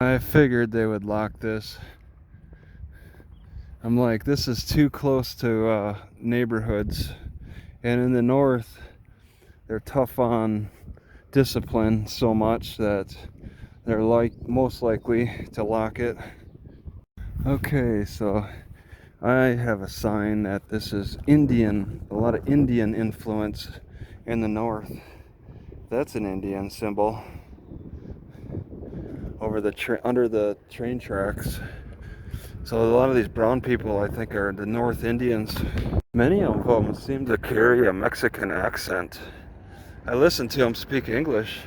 I figured they would lock this. I'm like, this is too close to neighborhoods. And in the north, they're tough on discipline so much that they're most likely to lock it. Okay, so I have a sign that this is Indian, a lot of Indian influence in the north. That's an Indian symbol over the under the train tracks. So a lot of these brown people, I think, are the North Indians. Many of them seem to carry a Mexican accent. I listen to them speak English,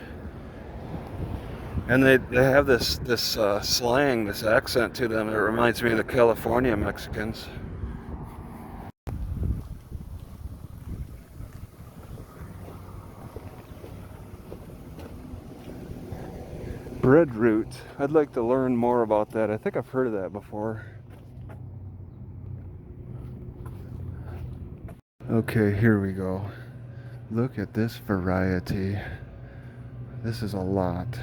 and they have this slang, this accent to them that reminds me of the California Mexicans. Breadroot. I'd like to learn more about that. I think I've heard of that before. Okay, here we go. Look at this variety. This is a lot.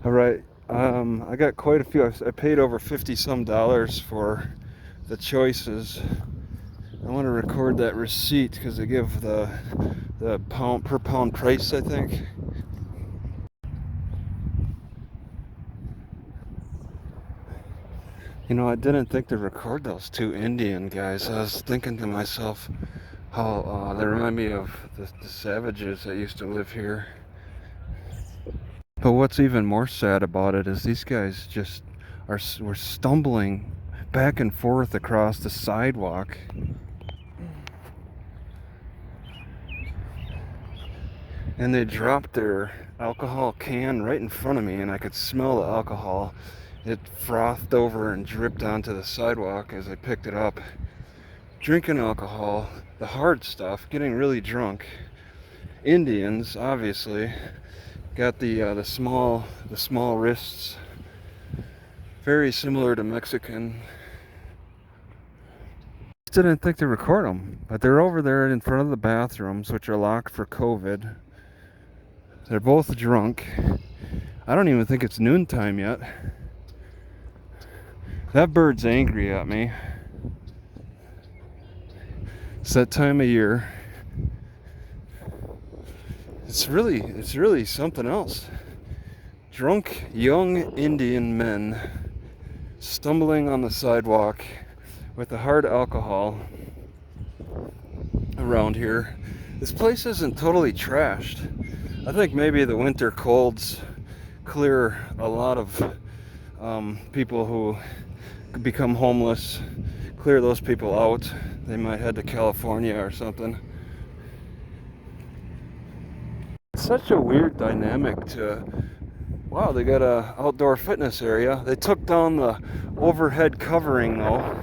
All right, I got quite a few. I paid over 50 some dollars for the choices. I want to record that receipt because they give the pound per pound price, I think. You know, I didn't think to record those two Indian guys. I was thinking to myself how they remind me of the savages that used to live here. But what's even more sad about it is these guys just were stumbling back and forth across the sidewalk. And they dropped their alcohol can right in front of me, and I could smell the alcohol. It frothed over and dripped onto the sidewalk as I picked it up. Drinking alcohol, the hard stuff, getting really drunk. Indians, obviously, got the small wrists, very similar to Mexican. Didn't think to record them, but they're over there in front of the bathrooms, which are locked for COVID. They're both drunk. I don't even think it's noontime yet. That bird's angry at me. It's that time of year. It's really something else. Drunk young Indian men stumbling on the sidewalk with the hard alcohol around here. This place isn't totally trashed. I think maybe the winter colds clear a lot of people who become homeless, clear those people out. They might head to California or something. It's such a weird dynamic to, wow, they got a outdoor fitness area. They took down the overhead covering though.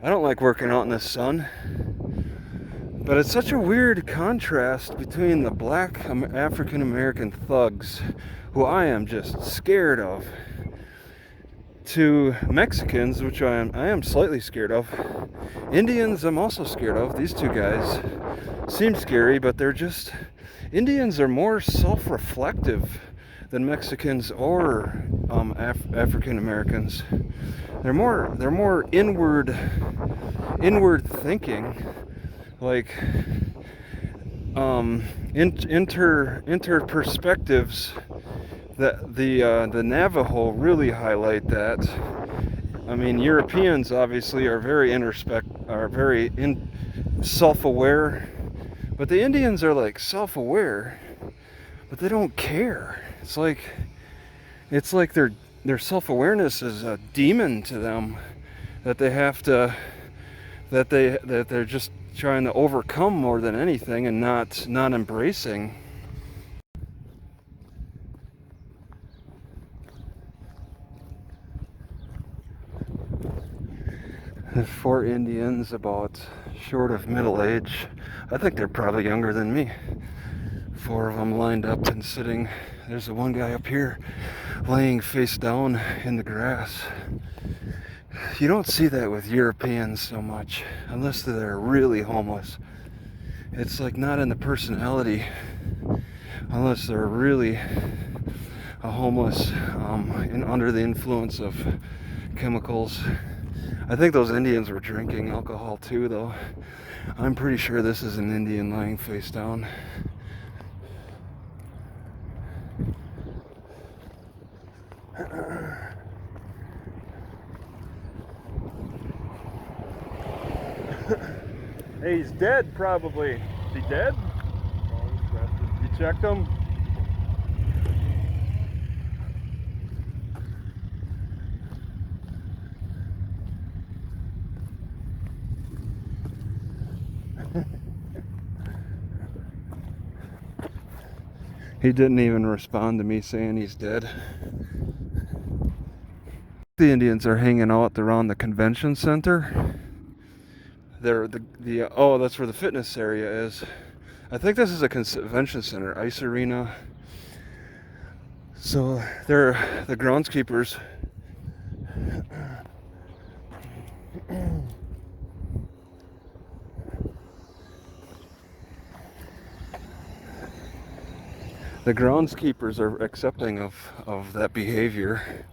I don't like working out in the sun. But it's such a weird contrast between the black African American thugs, who I am just scared of, to Mexicans, which I am slightly scared of. Indians I'm also scared of. These two guys seem scary, but they're just... Indians are more self-reflective than Mexicans or African Americans. They're more inward thinking, like inter perspectives. That the Navajo really highlight that. I mean, Europeans obviously are very self-aware, but the Indians are like self-aware, but they don't care. It's like their self-awareness is a demon to them that they have to that they're just trying to overcome more than anything, and not embracing. There's 4 Indians about short of middle age. I think they're probably younger than me. 4 of them lined up and sitting. There's the one guy up here laying face down in the grass. You don't see that with Europeans so much, unless they're really homeless. It's like not in the personality. unless they're really homeless and under the influence of chemicals. I think those Indians were drinking alcohol too, though. I'm pretty sure this is an Indian lying face down. Hey, he's dead probably. Is he dead? You checked him? He didn't even respond to me saying he's dead. The Indians are hanging out around the convention center. They're oh, that's where the fitness area is. I think this is a convention center, ice arena. So they're the groundskeepers. The groundskeepers are accepting of that behavior.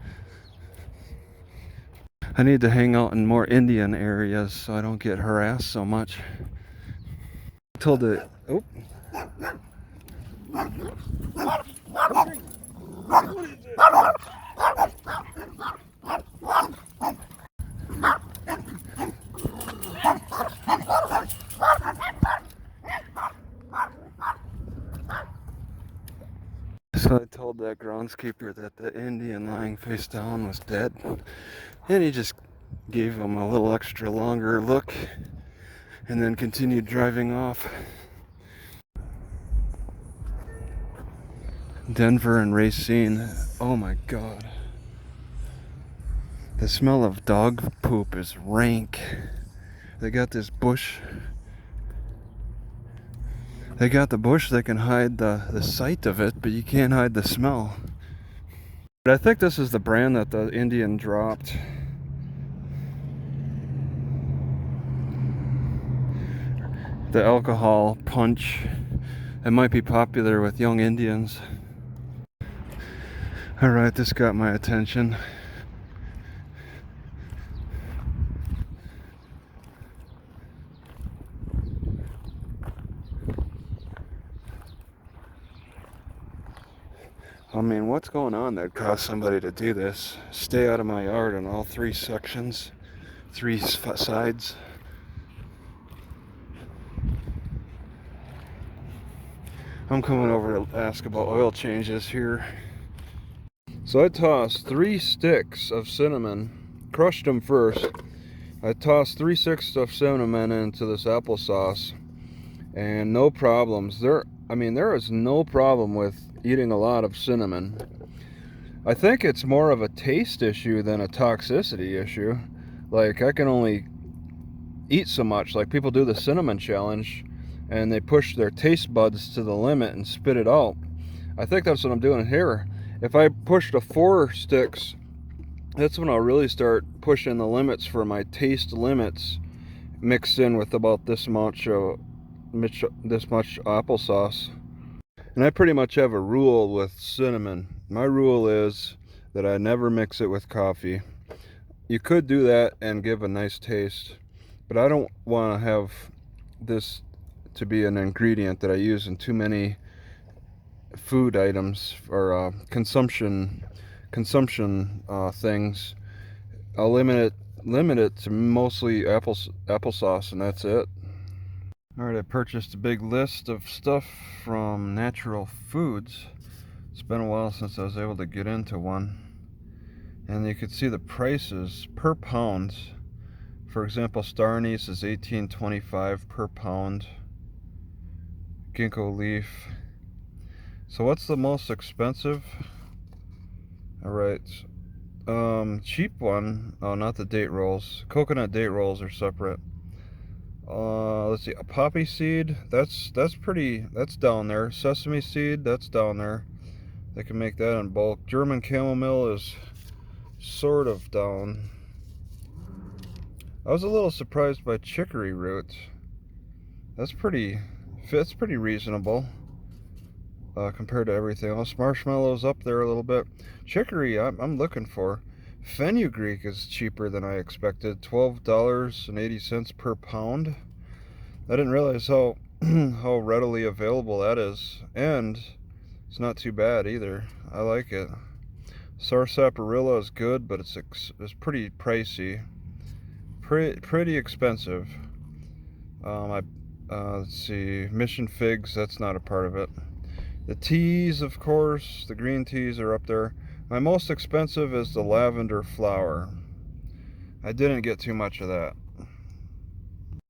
I need to hang out in more Indian areas so I don't get harassed so much. I told it. Oh. So I told that groundskeeper that the Indian lying face down was dead, and he just gave him a little extra longer look and then continued driving off. Denver and Racine. Oh my god. The smell of dog poop is rank. They got this bush. They got the bush that can hide the sight of it, but you can't hide the smell. But I think this is the brand that the Indian dropped. The alcohol punch. It might be popular with young Indians. Alright, this got my attention. I mean, what's going on that caused somebody to do this? Stay out of my yard on all three sections, three sides. I'm coming over to ask about oil changes here. So I tossed 3 sticks of cinnamon, crushed them first. I tossed 3 sticks of cinnamon into this applesauce, and no problems. There is no problem with eating a lot of cinnamon. I think it's more of a taste issue than a toxicity issue. Like, I can only eat so much. Like, people do the cinnamon challenge and they push their taste buds to the limit and spit it out. I think that's what I'm doing here. If I push to 4 sticks, that's when I'll really start pushing the limits for my taste limits, mixed in with about this much applesauce. And I pretty much have a rule with cinnamon. My rule is that I never mix it with coffee. You could do that and give a nice taste, but I don't want to have this to be an ingredient that I use in too many food items or consumption things. I'll limit it to mostly applesauce, and that's it. Alright, I purchased a big list of stuff from Natural Foods. It's been a while since I was able to get into one. And you can see the prices per pound. For example, star anise is $18.25 per pound. Ginkgo leaf. So what's the most expensive? Alright. Cheap one. Oh, not the date rolls. Coconut date rolls are separate. Let's see, a poppy seed, that's down there. Sesame seed, that's down there. They can make that in bulk. German chamomile is sort of down. I was a little surprised by chicory root. That's pretty reasonable. compared to everything else. Marshmallows up there a little bit. Chicory, I'm looking for. Fenugreek is cheaper than I expected. $12.80 per pound. I didn't realize how how readily available that is, and it's not too bad either. I like it. Sarsaparilla is good, but it's pretty pricey. Pretty expensive. Let's see, mission figs, that's not a part of it. The teas, of course, the green teas are up there. My most expensive is the lavender flower. I didn't get too much of that.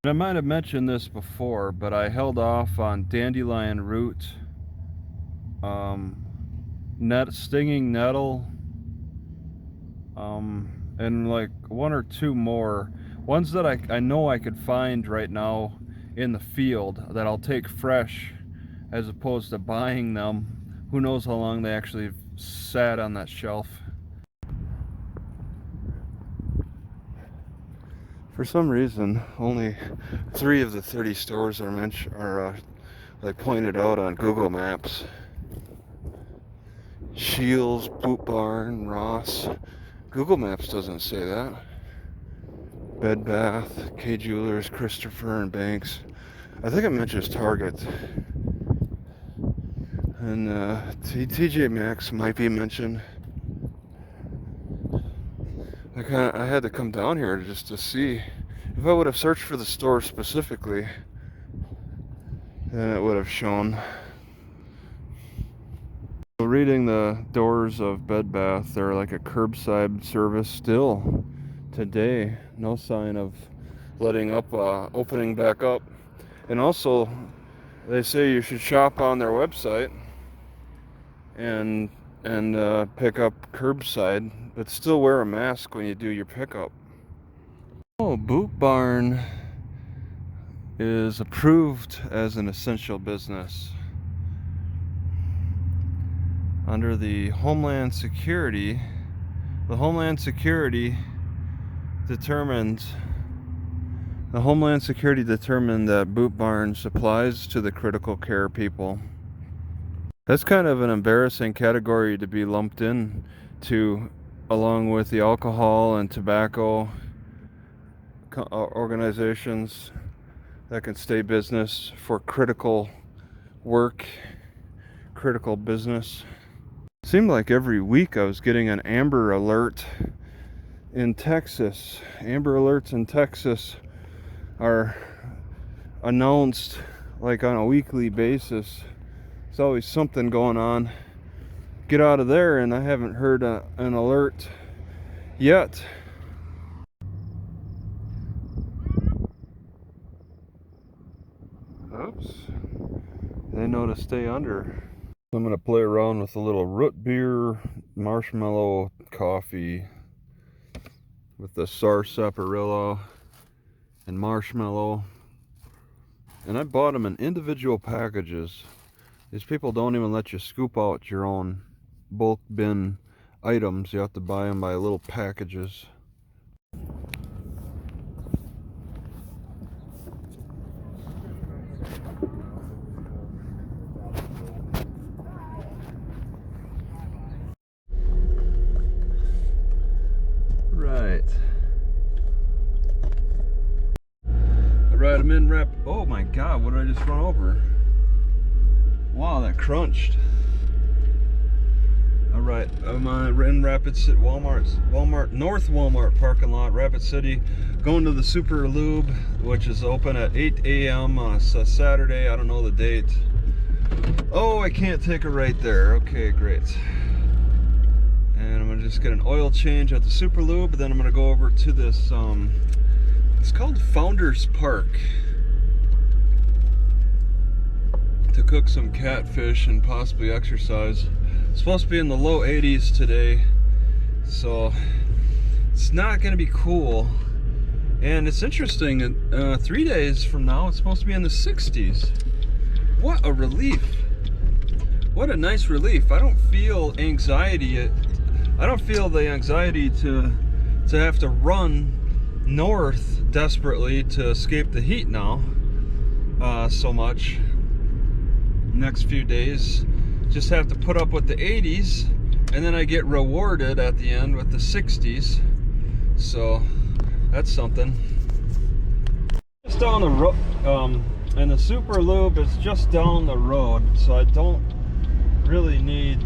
I might have mentioned this before, but I held off on dandelion root, stinging nettle, and like one or two more. Ones that I know I could find right now in the field that I'll take fresh, as opposed to buying them. Who knows how long they actually sat on that shelf. For some reason, only 3 of the 30 stores are like pointed out on Google Maps. Shields, Boot Barn, Ross. Google Maps doesn't say that. Bed Bath, K Jewelers, Christopher, and Banks. I think it mentions Target. And TJ Maxx might be mentioned. I had to come down here just to see. If I would have searched for the store specifically, then it would have shown. So reading the doors of Bed Bath, they're like a curbside service still today. No sign of letting up, opening back up. And also, they say you should shop on their website and pick up curbside, but still wear a mask when you do your pickup. Oh, Boot Barn is approved as an essential business under the Homeland Security. The Homeland Security determined that Boot Barn supplies to the critical care people. That's kind of an embarrassing category to be lumped in to, along with the alcohol and tobacco organizations that can stay business for critical work, critical business. Seemed like every week I was getting an Amber Alert in Texas. Amber Alerts in Texas are announced like on a weekly basis. There's always something going on. Get out of there, and I haven't heard an alert yet. Oops. They know to stay under. I'm going to play around with a little root beer marshmallow coffee with the sarsaparilla and marshmallow. And I bought them in individual packages. These people don't even let you scoop out your own bulk bin items. You have to buy them by little packages. Right. Alright, I'm in oh my god, what did I just run over? Wow, that crunched. Alright, I'm in Rapid City, North Walmart parking lot, Rapid City, going to the Super Lube, which is open at 8 a.m. on a Saturday. I don't know the date. Oh, I can't take a right there. Okay, great. And I'm gonna just get an oil change at the Super Lube, then I'm gonna go over to this, it's called Founders Park, to cook some catfish and possibly exercise. It's supposed to be in the low 80s today, so it's not going to be cool. And it's interesting, 3 days from now it's supposed to be in the 60s. What a relief. What a nice relief. I don't feel anxiety. I don't feel the anxiety to have to run north desperately to escape the heat now so much. Next few days, just have to put up with the 80s, and then I get rewarded at the end with the 60s. So that's something. Just down the road, and the Super Lube is just down the road, so I don't really need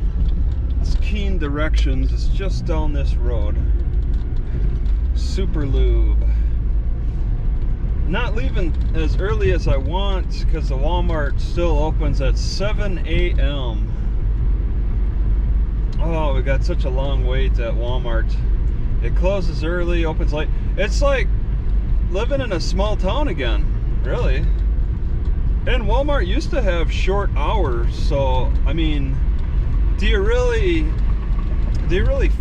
keen directions. It's just down this road. Super Lube. Not leaving as early as I want because the Walmart still opens at 7 a.m. Oh, we got such a long wait at Walmart. It closes early, opens late. It's like living in a small town again, really. And Walmart used to have short hours, so I mean, do you really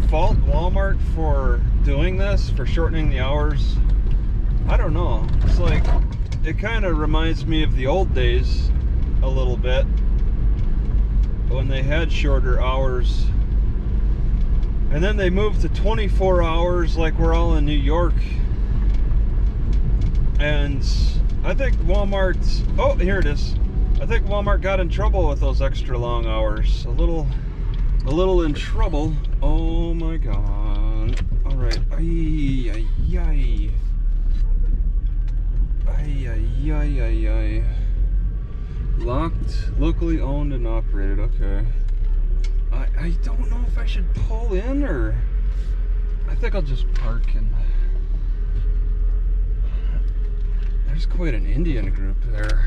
fault Walmart for doing this, for shortening the hours? I don't know. It's like, it kind of reminds me of the old days a little bit, when they had shorter hours. And then they moved to 24 hours like we're all in New York. And I think Walmart, oh, here it is. I think Walmart got in trouble with those extra long hours. A little in trouble. Oh my God. All right. Ay, ay, ay. Ay, ay, ay, ay, ay. Locked, locally owned and operated. Okay. I don't know if I should pull in, or I think I'll just park. And there's quite an Indian group there.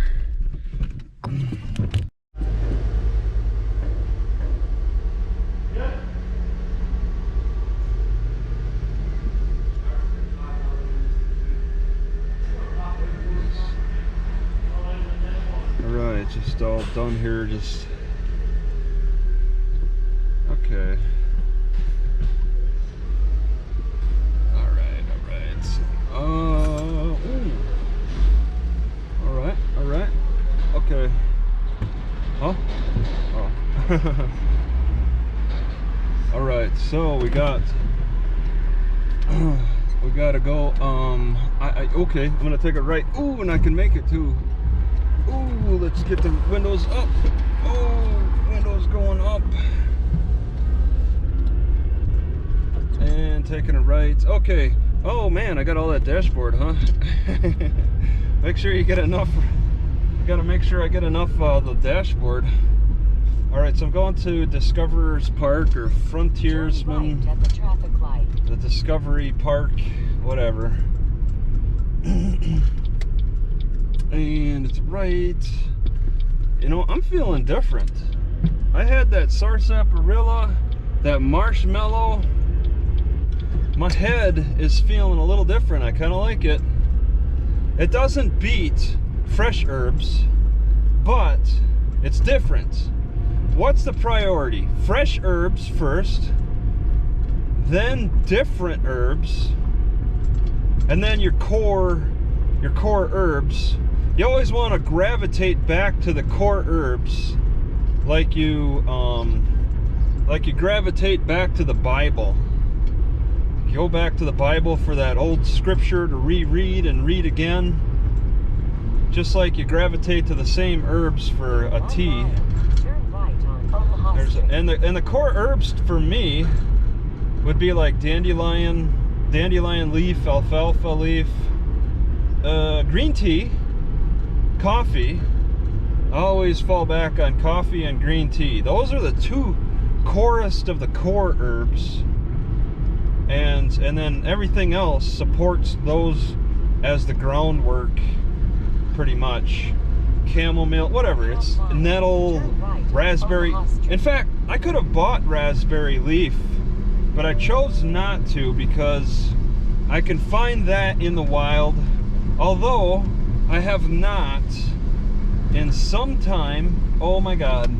Alright, just all done here, just okay. Alright. Alright. Okay. Huh? Oh. Alright, so we gotta go, okay, I'm gonna take it right. Ooh, and I can make it too. Ooh, let's get the windows up. Oh, windows going up. And taking it right. Okay. Oh man, I got all that dashboard, huh? Make sure you get enough. I gotta make sure I get enough of the dashboard. Alright, so I'm going to Discoverers Park, or Frontiersman. Right at the traffic light. The Discovery Park, whatever. And it's right. You know, I'm feeling different. I had that sarsaparilla, that marshmallow. My head is feeling a little different. I kind of like it. It doesn't beat fresh herbs, but it's different. What's the priority? Fresh herbs first, then different herbs, and then your core herbs. You always want to gravitate back to the core herbs, like you gravitate back to the Bible. You go back to the Bible for that old scripture to reread and read again, just like you gravitate to the same herbs for a tea. And the core herbs for me would be like dandelion leaf, alfalfa leaf, green tea, coffee. I always fall back on coffee and green tea. Those are the two corest of the core herbs, and then everything else supports those as the groundwork, pretty much. Chamomile, whatever, it's nettle, raspberry. In fact, I could have bought raspberry leaf, but I chose not to because I can find that in the wild, although I have not in some time. Oh my God.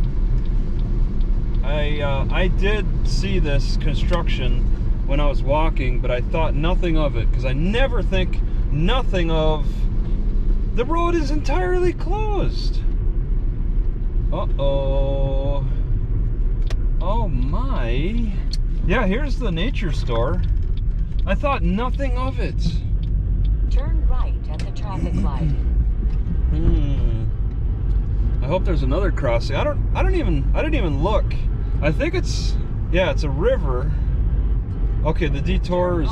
I did see this construction when I was walking, but I thought nothing of it because I never think nothing of the road is entirely closed. Uh-oh. Oh my. Yeah, here's the nature store. I thought nothing of it. Turn right at the traffic light. I hope there's another crossing. I didn't even look. I think it's, yeah, it's a river. Okay, the detour is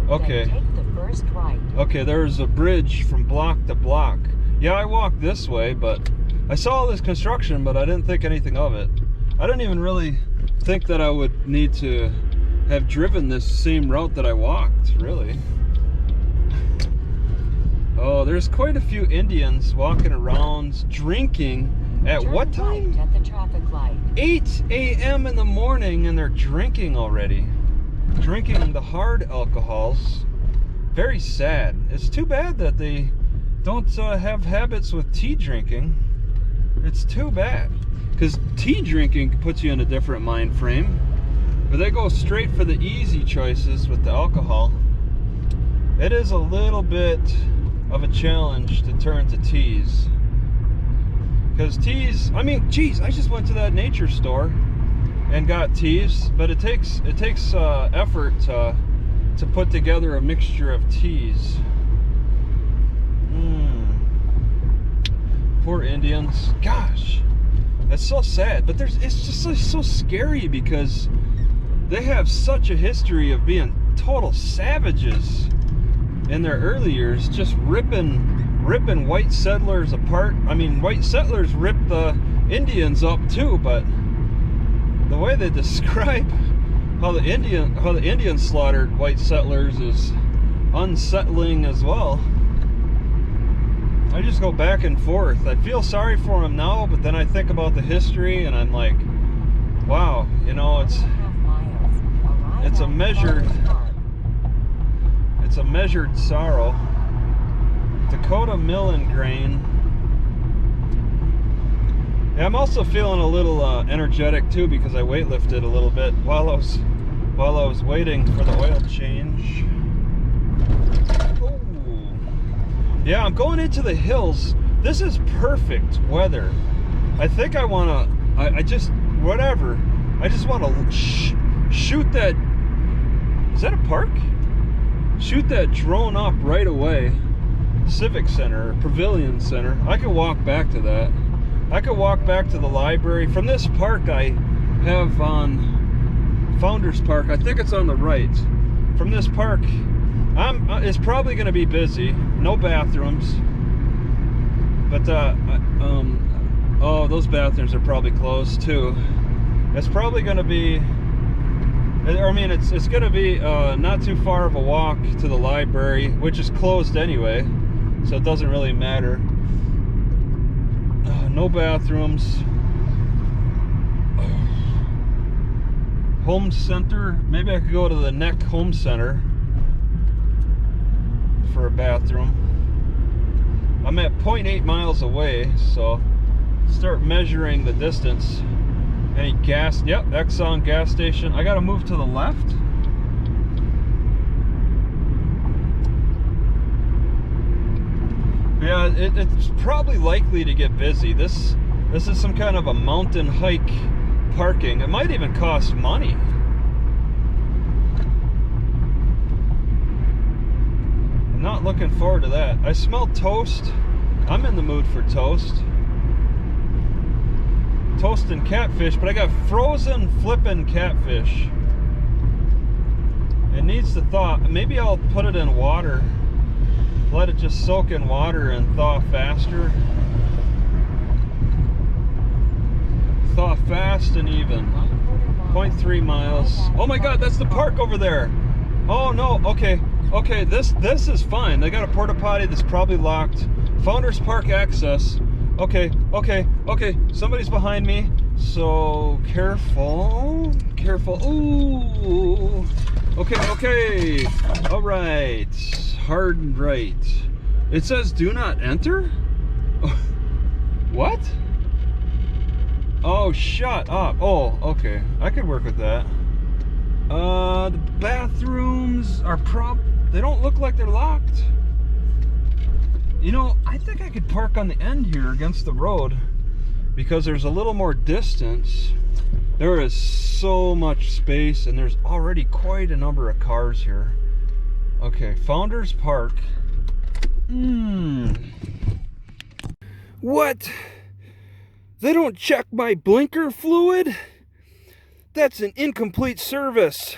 okay. Take the first right. Okay, there's a bridge from block to block. Yeah, I walked this way, but I saw all this construction, but I didn't think anything of it. I didn't even really think that I would need to have driven this same route that I walked, really. Oh, there's quite a few Indians walking around drinking at what time? Right at the traffic light. 8 a.m. in the morning, and they're drinking already. Drinking the hard alcohols. Very sad. It's too bad that they don't have habits with tea drinking. It's too bad. Because tea drinking puts you in a different mind frame. But they go straight for the easy choices with the alcohol. It is a little bit of a challenge to turn to teas. Because teas, I mean, geez, I just went to that nature store and got teas, but it takes effort to put together a mixture of teas. Poor Indians. Gosh, that's so sad. But it's just so scary because they have such a history of being total savages in their early years, just ripping white settlers apart. I mean, white settlers ripped the Indians up too, but the way they describe how the Indians slaughtered white settlers is unsettling as well. I just go back and forth. I feel sorry for them now, but then I think about the history and I'm like, wow, you know, it's a measured sorrow. Dakota milling grain. Yeah, I'm also feeling a little energetic too because I weightlifted a little bit while I was waiting for the oil change. Ooh. Yeah, I'm going into the hills. This is perfect weather. I think I want to. I just want to shoot that. Is that a park? Shoot that drone up right away. Civic Center, Pavilion Center. I could walk back to that. I could walk back to the library. From this park I have on Founders Park, I think it's on the right. From this park, it's probably going to be busy. No bathrooms. But, oh, those bathrooms are probably closed too. It's probably going to be, I mean, it's going to be not too far of a walk to the library, which is closed anyway. So it doesn't really matter. No bathrooms. Home center. Maybe I could go to the Neck Home Center for a bathroom. I'm at 0.8 miles away, so start measuring the distance. Any gas? Yep, Exxon gas station. I gotta move to the left. Yeah, it's probably likely to get busy. This is some kind of a mountain hike parking. It might even cost money. I'm not looking forward to that. I smell toast. I'm in the mood for toast. Toast and catfish, but I got frozen flippin' catfish. It needs to thaw. Maybe I'll put it in water. Let it just soak in water and thaw faster. Thaw fast and even. 0.3 miles. Oh my God, that's the park over there. Oh no, okay. Okay, this is fine. They got a porta potty that's probably locked. Founders Park access. Okay. Somebody's behind me. So careful. Ooh. Okay. All right. Hard right. It says do not enter? What? Oh, shut up. Oh, okay. I could work with that. The bathrooms are they don't look like they're locked. You know, I think I could park on the end here against the road because there's a little more distance. There is so much space and there's already quite a number of cars here. Okay, Founders Park. What? They don't check my blinker fluid? That's an incomplete service.